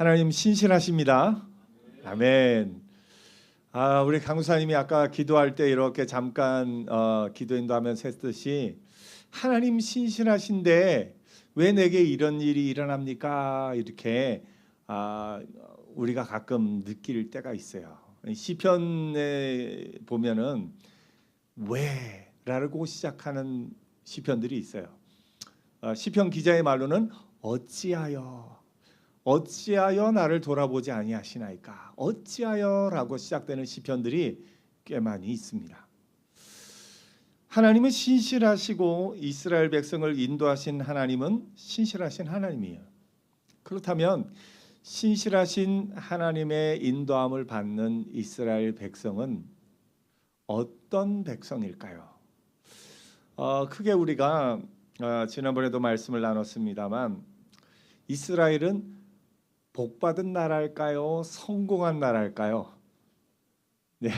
하나님 신실하십니다. 아멘. 우리 강사님이 아까 기도할 때 이렇게 잠깐 기도 인도하면서 했듯이 하나님 신실하신데 왜 내게 이런 일이 일어납니까? 이렇게 우리가 가끔 느낄 때가 있어요. 시편에 보면은 왜라고 시작하는 시편들이 있어요. 시편 기자의 말로는 어찌하여 나를 돌아보지 아니하시나이까, 어찌하여라고 시작되는 시편들이 꽤 많이 있습니다. 하나님은 신실하시고 이스라엘 백성을 인도하신 하나님은 신실하신 하나님이에요. 그렇다면 신실하신 하나님의 인도함을 받는 이스라엘 백성은 어떤 백성일까요? 크게 우리가 지난번에도 말씀을 나눴습니다만 이스라엘은 복받은 나라일까요? 성공한 나라일까요? 네.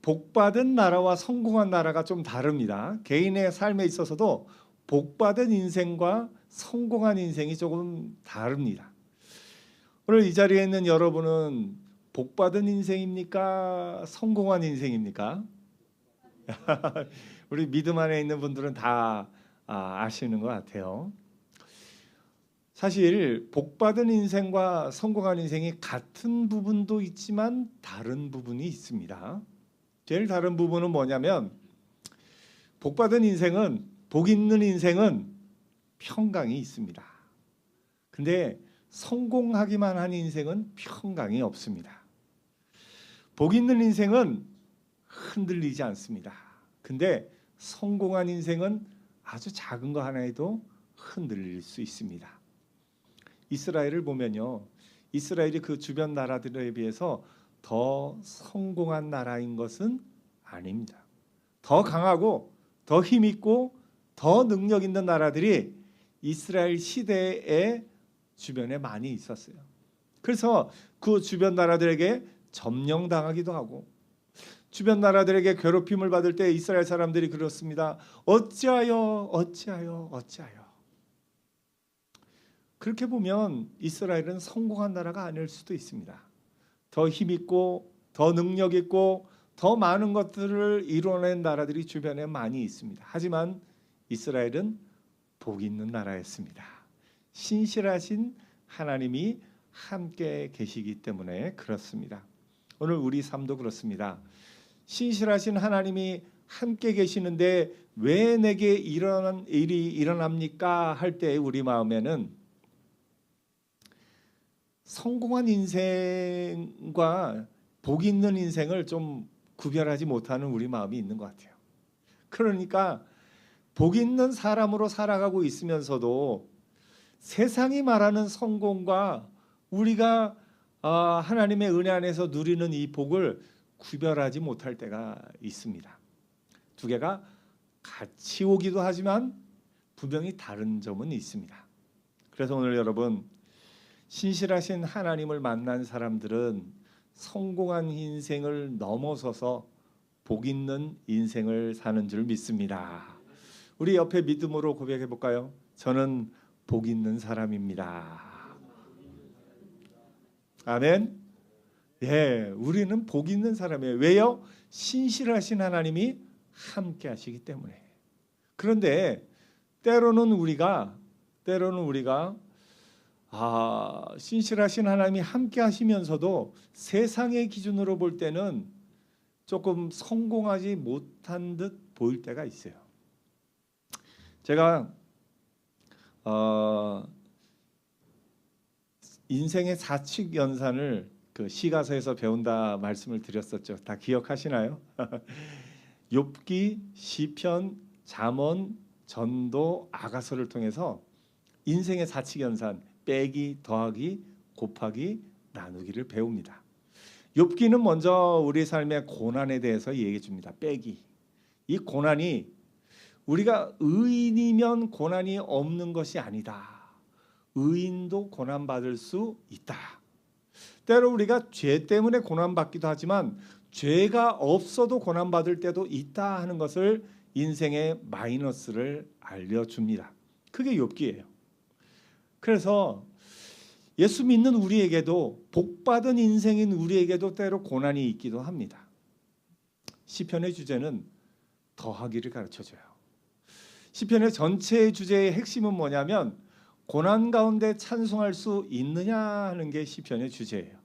복받은 나라와 성공한 나라가 좀 다릅니다. 개인의 삶에 있어서도 복받은 인생과 성공한 인생이 조금 다릅니다. 오늘 이 자리에 있는 여러분은 복받은 인생입니까? 성공한 인생입니까? 우리 믿음 안에 있는 분들은 다 아시는 것 같아요. 사실 복받은 인생과 성공한 인생이 같은 부분도 있지만 다른 부분이 있습니다. 제일 다른 부분은 뭐냐면 복받은 인생은, 복 있는 인생은 평강이 있습니다. 근데 성공하기만 한 인생은 평강이 없습니다. 복 있는 인생은 흔들리지 않습니다. 근데 성공한 인생은 아주 작은 거 하나에도 흔들릴 수 있습니다. 이스라엘을 보면요, 이스라엘이 그 주변 나라들에 비해서 더 성공한 나라인 것은 아닙니다. 더 강하고 더 힘있고 더 능력 있는 나라들이 이스라엘 시대의 주변에 많이 있었어요. 그래서 그 주변 나라들에게 점령당하기도 하고 주변 나라들에게 괴롭힘을 받을 때 이스라엘 사람들이 그렇습니다. 어찌하여. 그렇게 보면 이스라엘은 성공한 나라가 아닐 수도 있습니다. 더 힘있고 더 능력 있고 더 많은 것들을 이뤄낸 나라들이 주변에 많이 있습니다. 하지만 이스라엘은 복 있는 나라였습니다. 신실하신 하나님이 함께 계시기 때문에 그렇습니다. 오늘 우리 삶도 그렇습니다. 신실하신 하나님이 함께 계시는데 왜 내게 이런 일이 일어납니까? 할 때 우리 마음에는 성공한 인생과 복 있는 인생을 좀 구별하지 못하는 우리 마음이 있는 것 같아요. 그러니까 복 있는 사람으로 살아가고 있으면서도 세상이 말하는 성공과 우리가 하나님의 은혜 안에서 누리는 이 복을 구별하지 못할 때가 있습니다. 두 개가 같이 오기도 하지만 분명히 다른 점은 있습니다. 그래서 오늘 여러분, 신실하신 하나님을 만난 사람들은 성공한 인생을 넘어서서 복 있는 인생을 사는 줄 믿습니다. 우리 옆에 믿음으로 고백해 볼까요? 저는 복 있는 사람입니다. 아멘. 예, 우리는 복 있는 사람이에요. 왜요? 신실하신 하나님이 함께 하시기 때문에. 그런데 때로는 우리가 신실하신 하나님이 함께 하시면서도 세상의 기준으로 볼 때는 조금 성공하지 못한 듯 보일 때가 있어요. 제가 인생의 사칙연산을 그 시가서에서 배운다 말씀을 드렸었죠. 다 기억하시나요? 욥기, 시편, 잠언, 전도, 아가서를 통해서 인생의 사칙연산, 빼기, 더하기, 곱하기, 나누기를 배웁니다. 욥기는 먼저 우리 삶의 고난에 대해서 얘기해 줍니다. 빼기. 이 고난이 우리가 의인이면 고난이 없는 것이 아니다. 의인도 고난받을 수 있다. 때로 우리가 죄 때문에 고난받기도 하지만 죄가 없어도 고난받을 때도 있다 하는 것을 인생의 마이너스를 알려줍니다. 그게 욥기예요. 그래서 예수 믿는 우리에게도, 복받은 인생인 우리에게도 때로 고난이 있기도 합니다. 시편의 주제는 더하기를 가르쳐줘요. 시편의 전체의 주제의 핵심은 뭐냐면 고난 가운데 찬송할 수 있느냐 하는 게 시편의 주제예요.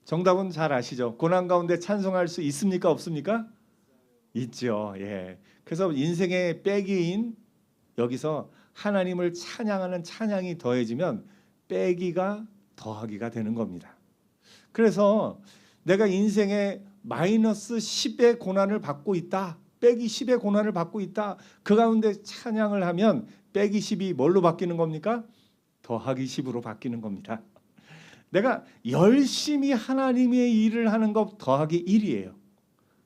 정답은 잘 아시죠? 고난 가운데 찬송할 수 있습니까? 없습니까? 있죠. 예. 그래서 인생의 빼기인 여기서 하나님을 찬양하는 찬양이 더해지면 빼기가 더하기가 되는 겁니다. 그래서 내가 인생에 마이너스 10의 고난을 받고 있다, 빼기 10의 고난을 받고 있다, 그 가운데 찬양을 하면 빼기 10이 뭘로 바뀌는 겁니까? 더하기 10으로 바뀌는 겁니다. 내가 열심히 하나님의 일을 하는 것 더하기 1이에요.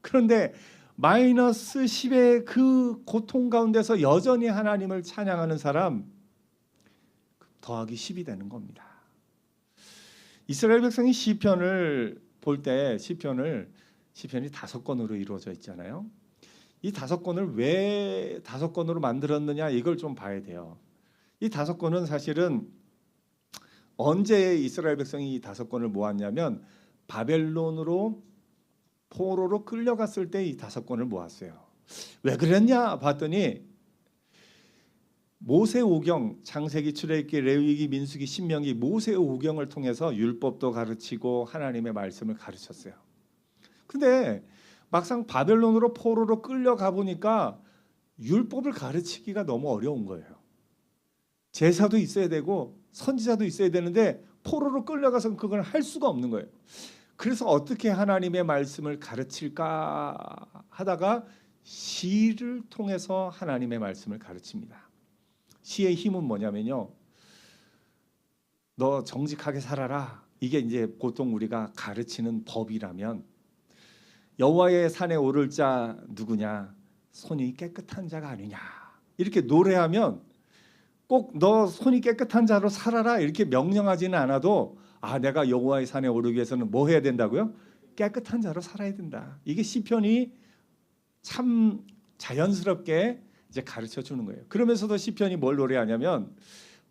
그런데 마이너스 10의 그 고통 가운데서 여전히 하나님을 찬양하는 사람 더하기 10이 되는 겁니다. 이스라엘 백성이 시편을 볼 때 시편이 5권으로 이루어져 있잖아요. 이 5권을 왜 5권으로 만들었느냐 이걸 좀 봐야 돼요. 이 5권은 사실은 언제 이스라엘 백성이 이 5권을 모았냐면 바벨론으로 포로로 끌려갔을 때 이 5권을 모았어요. 왜 그랬냐 봤더니 모세오경, 창세기, 출애굽기, 레위기, 민수기, 신명기, 모세오경을 통해서 율법도 가르치고 하나님의 말씀을 가르쳤어요. 근데 막상 바벨론으로 포로로 끌려가 보니까 율법을 가르치기가 너무 어려운 거예요. 제사도 있어야 되고 선지자도 있어야 되는데 포로로 끌려가서 그걸 할 수가 없는 거예요. 그래서 어떻게 하나님의 말씀을 가르칠까 하다가 시를 통해서 하나님의 말씀을 가르칩니다. 시의 힘은 뭐냐면요, 너 정직하게 살아라, 이게 이제 보통 우리가 가르치는 법이라면 여호와의 산에 오를 자 누구냐, 손이 깨끗한 자가 아니냐, 이렇게 노래하면 꼭 너 손이 깨끗한 자로 살아라 이렇게 명령하지는 않아도 내가 여호와의 산에 오르기 위해서는 뭐 해야 된다고요? 깨끗한 자로 살아야 된다. 이게 시편이 참 자연스럽게 이제 가르쳐 주는 거예요. 그러면서도 시편이 뭘 노래하냐면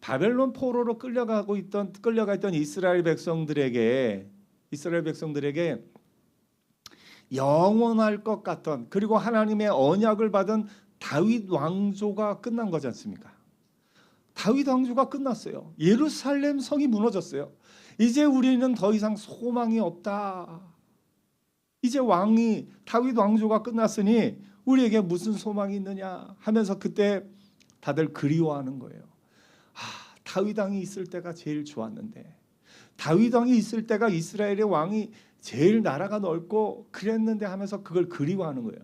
바벨론 포로로 끌려가 있던 이스라엘 백성들에게 영원할 것 같던, 그리고 하나님의 언약을 받은 다윗 왕조가 끝난 거지 않습니까? 다윗 왕조가 끝났어요. 예루살렘 성이 무너졌어요. 이제 우리는 더 이상 소망이 없다. 이제 다윗 왕조가 끝났으니 우리에게 무슨 소망이 있느냐 하면서 그때 다들 그리워하는 거예요. 다윗 왕이 있을 때가 제일 좋았는데, 다윗 왕이 있을 때가 이스라엘의 왕이 제일 나라가 넓고 그랬는데 하면서 그걸 그리워하는 거예요.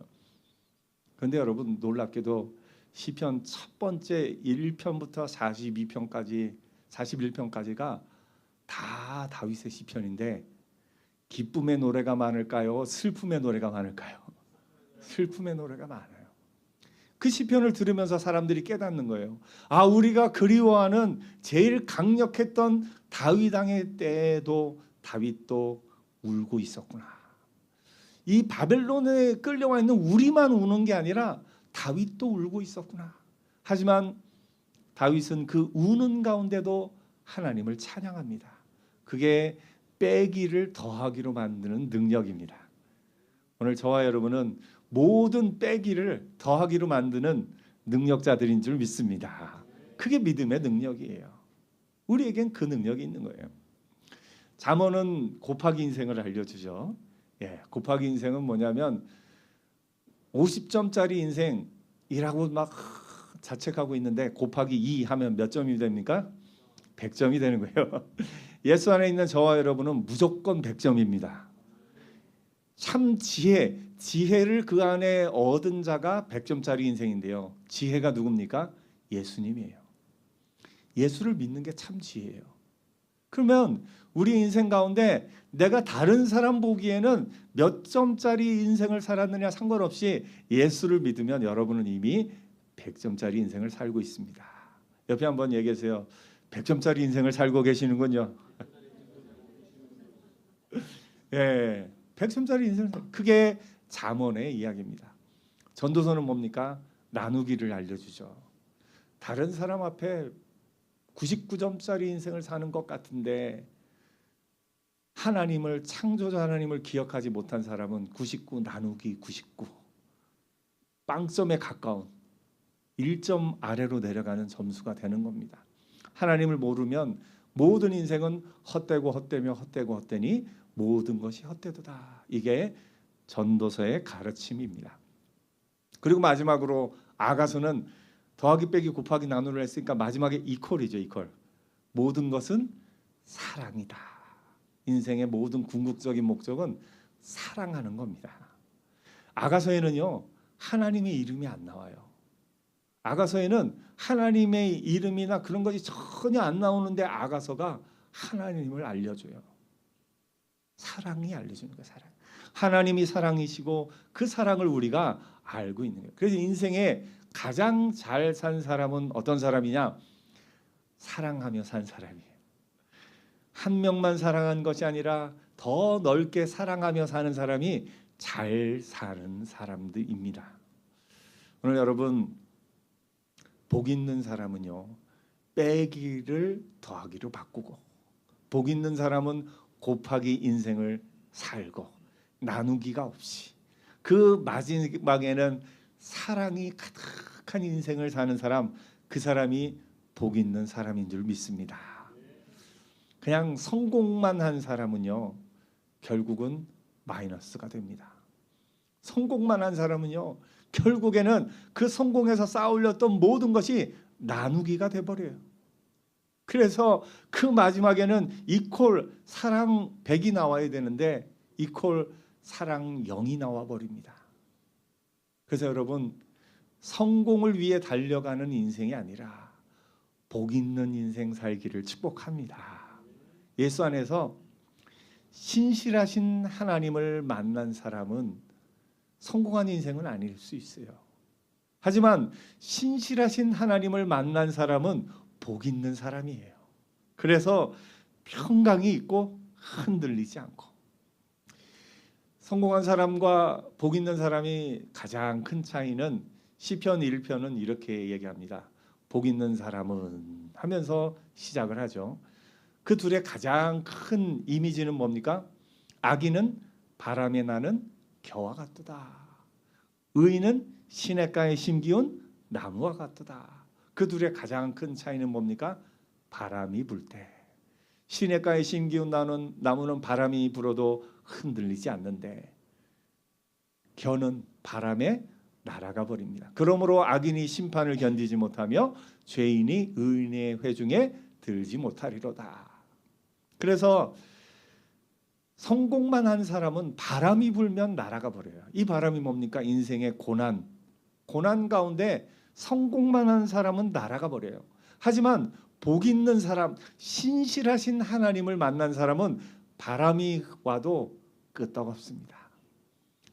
그런데 여러분 놀랍게도 시편 첫 번째 1편부터 41편까지가 다 다윗의 시편인데 기쁨의 노래가 많을까요? 슬픔의 노래가 많을까요? 슬픔의 노래가 많아요. 그 시편을 들으면서 사람들이 깨닫는 거예요. 우리가 그리워하는 제일 강력했던 다윗 왕의 때에도 다윗도 울고 있었구나. 이 바벨론에 끌려와 있는 우리만 우는 게 아니라 다윗도 울고 있었구나. 하지만 다윗은 그 우는 가운데도 하나님을 찬양합니다. 그게 빼기를 더하기로 만드는 능력입니다. 오늘 저와 여러분은 모든 빼기를 더하기로 만드는 능력자들인 줄 믿습니다. 그게 믿음의 능력이에요. 우리에겐 그 능력이 있는 거예요. 잠언은 곱하기 인생을 알려주죠. 곱하기 인생은 뭐냐면 50점짜리 인생이라고 막 자책하고 있는데 곱하기 2 하면 몇 점이 됩니까? 100점이 되는 거예요. 예수 안에 있는 저와 여러분은 무조건 100점입니다. 참 지혜를 그 안에 얻은 자가 100점짜리 인생인데요. 지혜가 누굽니까? 예수님이에요. 예수를 믿는 게 참 지혜예요. 그러면 우리 인생 가운데 내가 다른 사람 보기에는 몇 점짜리 인생을 살았느냐 상관없이 예수를 믿으면 여러분은 이미 100점짜리 인생을 살고 있습니다. 옆에 한번 얘기하세요. 100점짜리 인생을 살고 계시는군요. 100점짜리 인생, 그게 잠언의 이야기입니다. 전도서는 뭡니까? 나누기를 알려주죠. 다른 사람 앞에 99점짜리 인생을 사는 것 같은데 하나님을 창조자 하나님을 기억하지 못한 사람은 99 나누기 99 빵점에 가까운 1점 아래로 내려가는 점수가 되는 겁니다. 하나님을 모르면 모든 인생은 헛되고 헛되며 헛되고 헛되니 모든 것이 헛되도다. 이게 전도서의 가르침입니다. 그리고 마지막으로 아가서는 더하기 빼기 곱하기 나누를 했으니까 마지막에 이퀄이죠. 이퀄. 모든 것은 사랑이다. 인생의 모든 궁극적인 목적은 사랑하는 겁니다. 아가서에는요 하나님의 이름이 안 나와요. 아가서에는 하나님의 이름이나 그런 것이 전혀 안 나오는데 아가서가 하나님을 알려줘요. 사랑이 알려주는 거예요. 사랑. 하나님이 사랑이시고 그 사랑을 우리가 알고 있는 거예요. 그래서 인생에 가장 잘 산 사람은 어떤 사람이냐? 사랑하며 산 사람이에요. 한 명만 사랑한 것이 아니라 더 넓게 사랑하며 사는 사람이 잘 사는 사람들입니다. 오늘 여러분 복 있는 사람은요 빼기를 더하기로 바꾸고 복 있는 사람은 곱하기 인생을 살고 나누기가 없이 그 마지막에는 사랑이 가득한 인생을 사는 사람, 그 사람이 복 있는 사람인 줄 믿습니다. 그냥 성공만 한 사람은요 결국은 마이너스가 됩니다. 성공만 한 사람은요 결국에는 그 성공에서 쌓아올렸던 모든 것이 나누기가 돼버려요. 그래서 그 마지막에는 이퀄 사랑 100이 나와야 되는데 이퀄 사랑 0이 나와 버립니다. 그래서 여러분 성공을 위해 달려가는 인생이 아니라 복 있는 인생 살기를 축복합니다. 예수 안에서 신실하신 하나님을 만난 사람은 성공한 인생은 아닐 수 있어요. 하지만 신실하신 하나님을 만난 사람은 복 있는 사람이에요. 그래서 평강이 있고 흔들리지 않고 성공한 사람과 복 있는 사람이 가장 큰 차이는 시편 1편은 이렇게 얘기합니다. 복 있는 사람은 하면서 시작을 하죠. 그 둘의 가장 큰 이미지는 뭡니까? 악인은 바람에 나는 겨와 같도다. 의인은 시냇가에 심기운 나무와 같도다. 그 둘의 가장 큰 차이는 뭡니까? 바람이 불 때. 시냇가에 심기운 나무는 바람이 불어도 흔들리지 않는데 겨는 바람에 날아가 버립니다. 그러므로 악인이 심판을 견디지 못하며 죄인이 의인의 회중에 들지 못하리로다. 그래서 성공만 한 사람은 바람이 불면 날아가 버려요. 이 바람이 뭡니까? 인생의 고난 가운데 성공만 한 사람은 날아가 버려요. 하지만 복 있는 사람, 신실하신 하나님을 만난 사람은 바람이 와도 끄떡없습니다.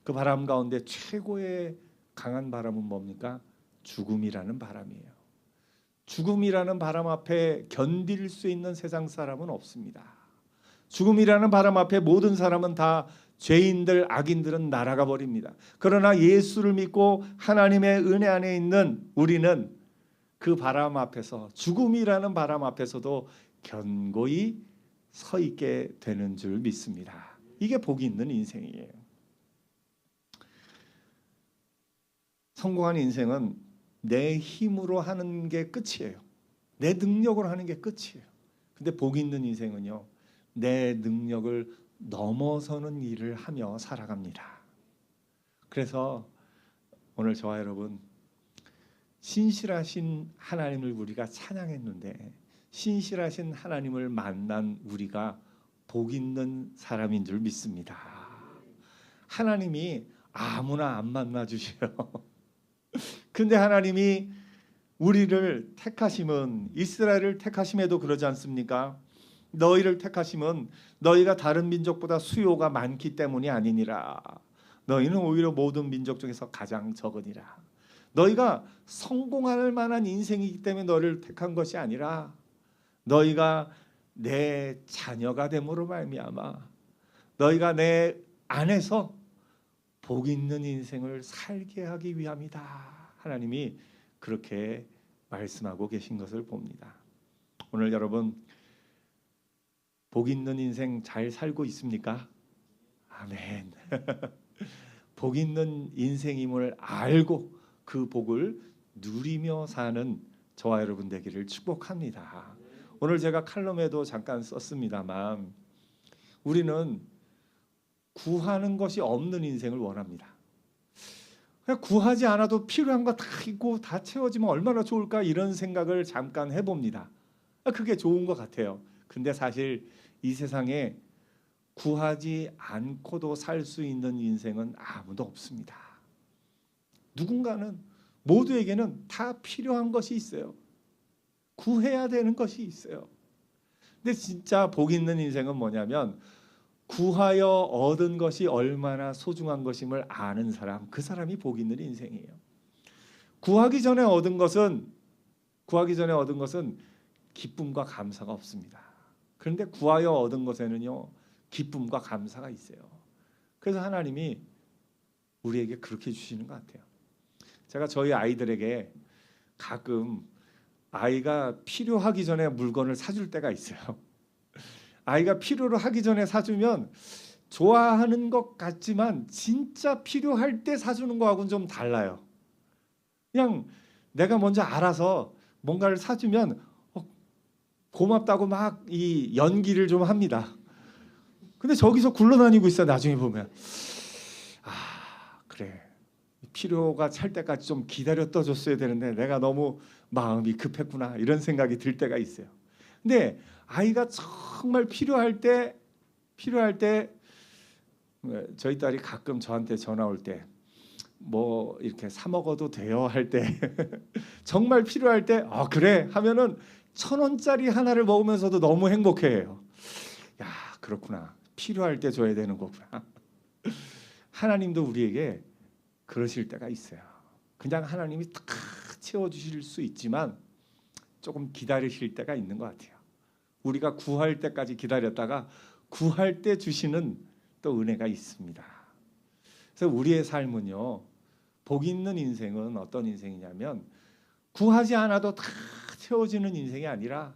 그 바람 가운데 최고의 강한 바람은 뭡니까? 죽음이라는 바람이에요. 죽음이라는 바람 앞에 견딜 수 있는 세상 사람은 없습니다. 죽음이라는 바람 앞에 모든 사람은 다 죄인들, 악인들은 날아가 버립니다. 그러나 예수를 믿고 하나님의 은혜 안에 있는 우리는 그 바람 앞에서 죽음이라는 바람 앞에서도 견고히 서 있게 되는 줄 믿습니다. 이게 복이 있는 인생이에요. 성공한 인생은 내 힘으로 하는 게 끝이에요. 내 능력으로 하는 게 끝이에요. 근데 복 있는 인생은요, 내 능력을 넘어서는 일을 하며 살아갑니다. 그래서 오늘 저와 여러분 신실하신 하나님을 우리가 찬양했는데 신실하신 하나님을 만난 우리가 복 있는 사람인 줄 믿습니다. 하나님이 아무나 안 만나 주셔요. 근데 하나님이 우리를 택하심은 이스라엘을 택하심에도 그러지 않습니까? 너희를 택하심은 너희가 다른 민족보다 수요가 많기 때문이 아니니라. 너희는 오히려 모든 민족 중에서 가장 적으니라. 너희가 성공할 만한 인생이기 때문에 너를 택한 것이 아니라 너희가 내 자녀가 됨으로 말미암아 너희가 내 안에서 복 있는 인생을 살게 하기 위함이다. 하나님이 그렇게 말씀하고 계신 것을 봅니다. 오늘 여러분 복 있는 인생 잘 살고 있습니까? 아멘. 복 있는 인생임을 알고 그 복을 누리며 사는 저와 여러분 되기를 축복합니다. 오늘 제가 칼럼에도 잠깐 썼습니다만 우리는 구하는 것이 없는 인생을 원합니다. 그냥 구하지 않아도 필요한 거 다 있고 다 채워지면 얼마나 좋을까 이런 생각을 잠깐 해봅니다. 그게 좋은 것 같아요. 근데 사실 이 세상에 구하지 않고도 살 수 있는 인생은 아무도 없습니다. 누군가는 모두에게는 다 필요한 것이 있어요. 구해야 되는 것이 있어요. 근데 진짜 복 있는 인생은 뭐냐면 구하여 얻은 것이 얼마나 소중한 것임을 아는 사람, 그 사람이 복 있는 인생이에요. 구하기 전에 얻은 것은 기쁨과 감사가 없습니다. 그런데 구하여 얻은 것에는요 기쁨과 감사가 있어요. 그래서 하나님이 우리에게 그렇게 주시는 것 같아요. 제가 저희 아이들에게 가끔 아이가 필요하기 전에 물건을 사줄 때가 있어요. 아이가 필요로 하기 전에 사주면 좋아하는 것 같지만 진짜 필요할 때 사주는 거하고는 좀 달라요. 그냥 내가 먼저 알아서 뭔가를 사주면 고맙다고 막 이 연기를 좀 합니다. 근데 저기서 굴러다니고 있어. 나중에 보면 그래 필요가 찰 때까지 좀 기다렸다 줬어야 되는데 내가 너무 마음이 급했구나 이런 생각이 들 때가 있어요. 근데 아이가 정말 필요할 때 저희 딸이 가끔 저한테 전화 올 때 뭐 이렇게 사 먹어도 돼요 할 때 정말 필요할 때 그래 하면은 1,000원짜리 하나를 먹으면서도 너무 행복해해요. 야 그렇구나. 필요할 때 줘야 되는 거구나. 하나님도 우리에게 그러실 때가 있어요. 그냥 하나님이 탁 채워주실 수 있지만 조금 기다리실 때가 있는 것 같아요. 우리가 구할 때까지 기다렸다가 구할 때 주시는 또 은혜가 있습니다. 그래서 우리의 삶은요 복 있는 인생은 어떤 인생이냐면 구하지 않아도 다 채워지는 인생이 아니라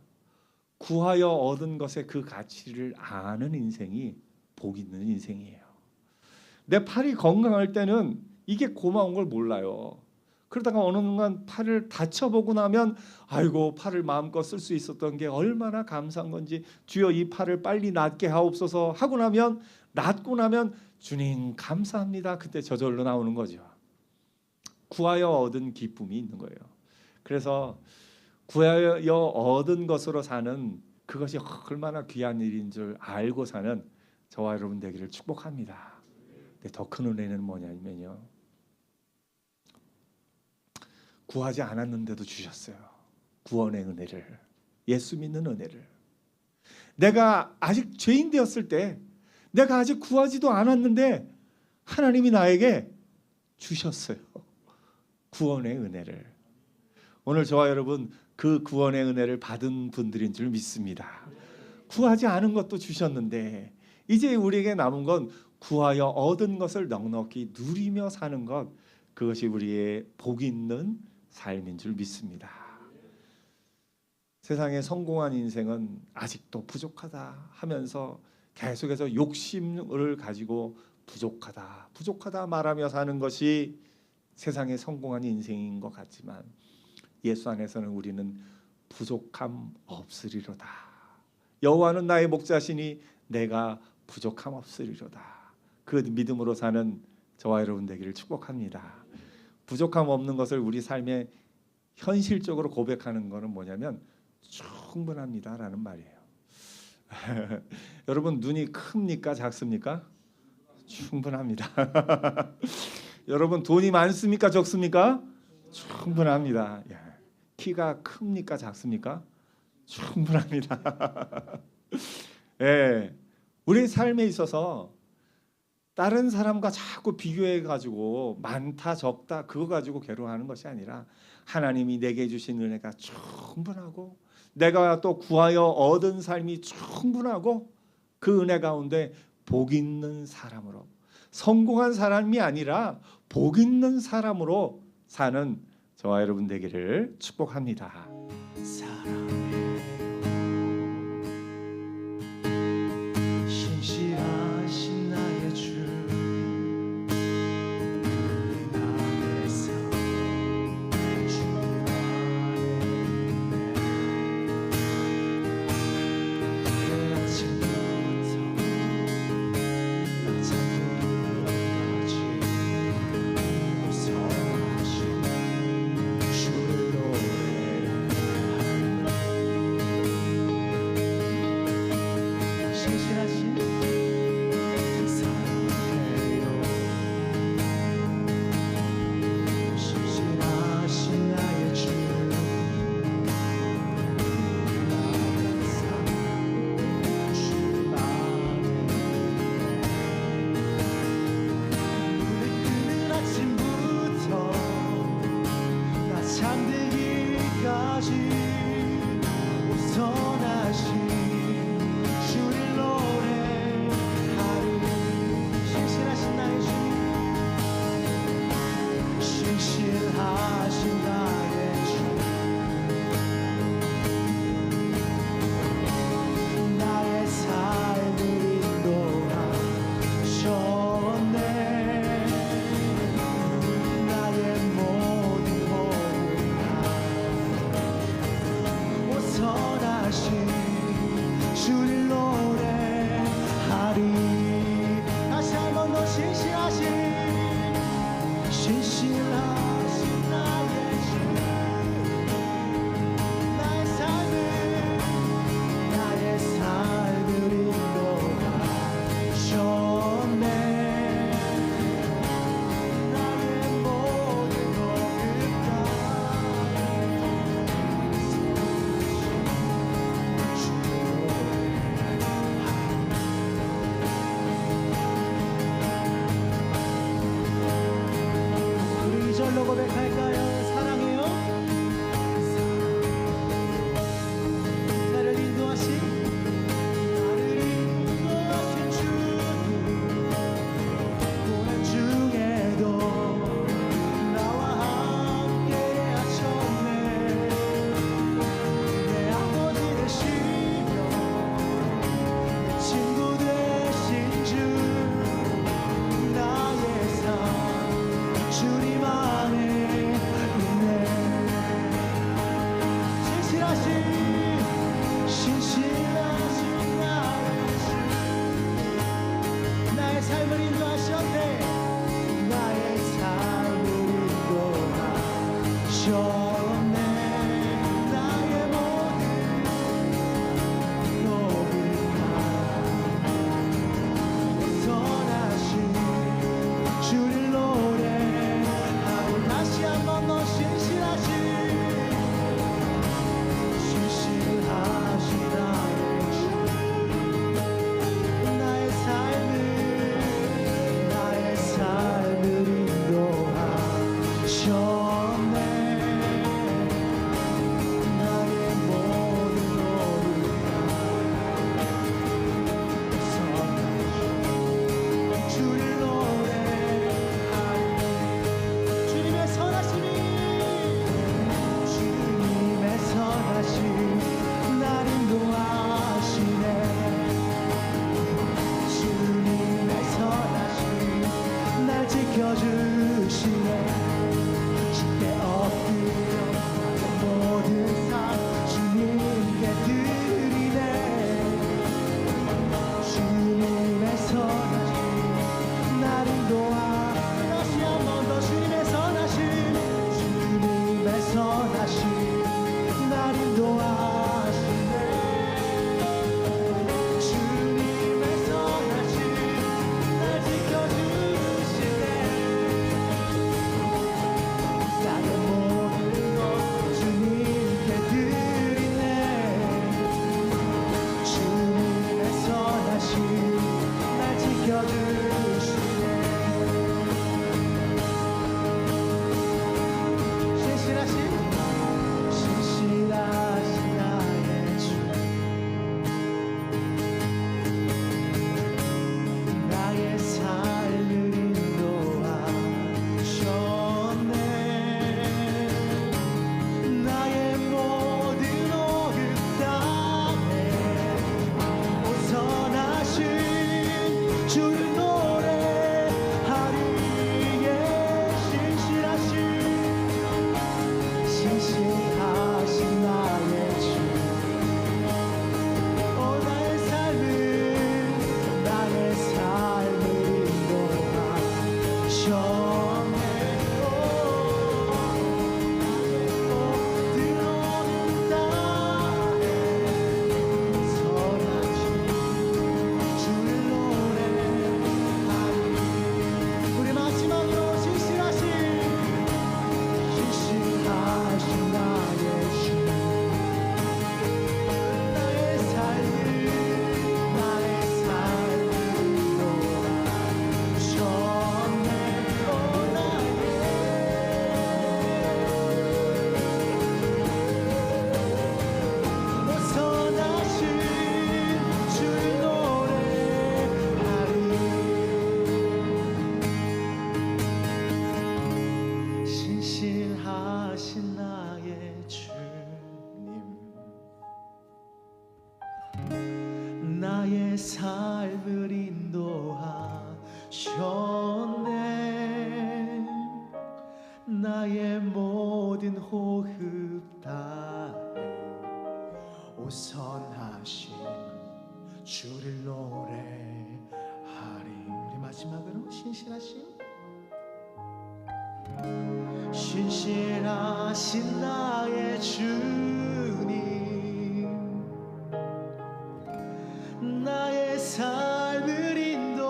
구하여 얻은 것의 그 가치를 아는 인생이 복 있는 인생이에요. 내 팔이 건강할 때는 이게 고마운 걸 몰라요. 그러다가 어느 순간 팔을 다쳐보고 나면 아이고 팔을 마음껏 쓸 수 있었던 게 얼마나 감사한 건지 주여 이 팔을 빨리 낫게 하옵소서 하고 나면 낫고 나면 주님 감사합니다. 그때 저절로 나오는 거죠. 구하여 얻은 기쁨이 있는 거예요. 그래서 구하여 얻은 것으로 사는 그것이 얼마나 귀한 일인 줄 알고 사는 저와 여러분 되기를 축복합니다. 더 큰 은혜는 뭐냐면요. 구하지 않았는데도 주셨어요. 구원의 은혜를, 예수 믿는 은혜를. 내가 아직 죄인 되었을 때, 내가 아직 구하지도 않았는데 하나님이 나에게 주셨어요. 구원의 은혜를. 오늘 저와 여러분 그 구원의 은혜를 받은 분들인 줄 믿습니다. 구하지 않은 것도 주셨는데 이제 우리에게 남은 건 구하여 얻은 것을 넉넉히 누리며 사는 것, 그것이 우리의 복 있는 삶인 줄 믿습니다. 세상에 성공한 인생은 아직도 부족하다 하면서 계속해서 욕심을 가지고 부족하다 말하며 사는 것이 세상에 성공한 인생인 것 같지만 예수 안에서는 우리는 부족함 없으리로다. 여호와는 나의 목자시니 내가 부족함 없으리로다. 그 믿음으로 사는 저와 여러분 되기를 축복합니다. 부족함 없는 것을 우리 삶에 현실적으로 고백하는 것은 뭐냐면 충분합니다라는 말이에요. 여러분 눈이 큽니까 작습니까? 충분합니다. 여러분 돈이 많습니까 적습니까? 충분합니다. 키가 큽니까 작습니까? 충분합니다. 예, 우리 삶에 있어서 다른 사람과 자꾸 비교해 가지고 많다 적다 그거 가지고 괴로워하는 것이 아니라 하나님이 내게 주신 은혜가 충분하고 내가 또 구하여 얻은 삶이 충분하고 그 은혜 가운데 복 있는 사람으로, 성공한 사람이 아니라 복 있는 사람으로 사는 저와 여러분 되기를 축복합니다. 사랑해 주를 노래하리. 다시 한 번 더 신실하신 나의 주, 나의 삶을 인도하셨네. 나의 모든 어긋나 우리 이절로 고백할까요? 사랑해요. 나를 인도하신 주님, 고난 중에도 나와 함께 하셨네. 내 아버지 되시며 내 친구 되신 주, 나의 삶 주님 안에 있네. 신실하신 나의 주, 나의 삶을 인도하셨네. 나의 삶을 인도하셨네. 나의 모든 노릇과 선하신 주를 노래하고 다시 한 번 더 신실하신 나의 주, 나의 삶을 인도하셨네. 나의 모든 어긋나 선하신 주를 노래하리. 주님의 선하심이 날 인도하시네. 주님의 선하심 날 지켜주시네. 주께 엎드려 모든 삶 주님께 드리네. 주님의 선하심 날 인도하. 다시 한 번 더 주님의 선하심 날 인도하시네. 주님의 선하심 날 지켜주시네. 나의 모든 것 주님께 드리네. 주님의 선하심 날 지켜주시네. 신실하신 나의 주, 나의 삶을 인도하셨네. 나의 모든 어긋 땅에 오선하신 주를 노래하리. 신실하신 나의 주, 오 나의 삶을 인도하셨네. 오 모든 어느 땅에 선하신 주를 노래하리. 우리 마지막으로 신실하신 나의 주, 나의 삶을 인도하셨네. 오 나의 선하신 주를 노래하리. 신실하신 나의 주님, 나의 삶을 인도하셨네. 나의 모든 호흡 다해 오선하신 주를 노래하리. 우리 마지막으로 신실하신 나의 주님, 나의 삶을 인도하셨네.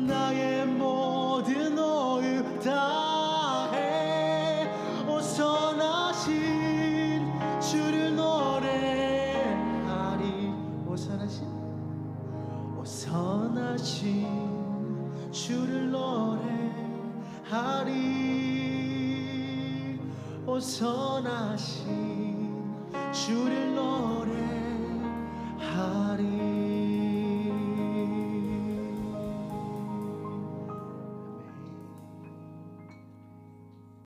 나의 모든 호흡 다해 오선하신 주를 노래하리. 오선하신 주를 노래하리. 오선하신 주를 노래하리.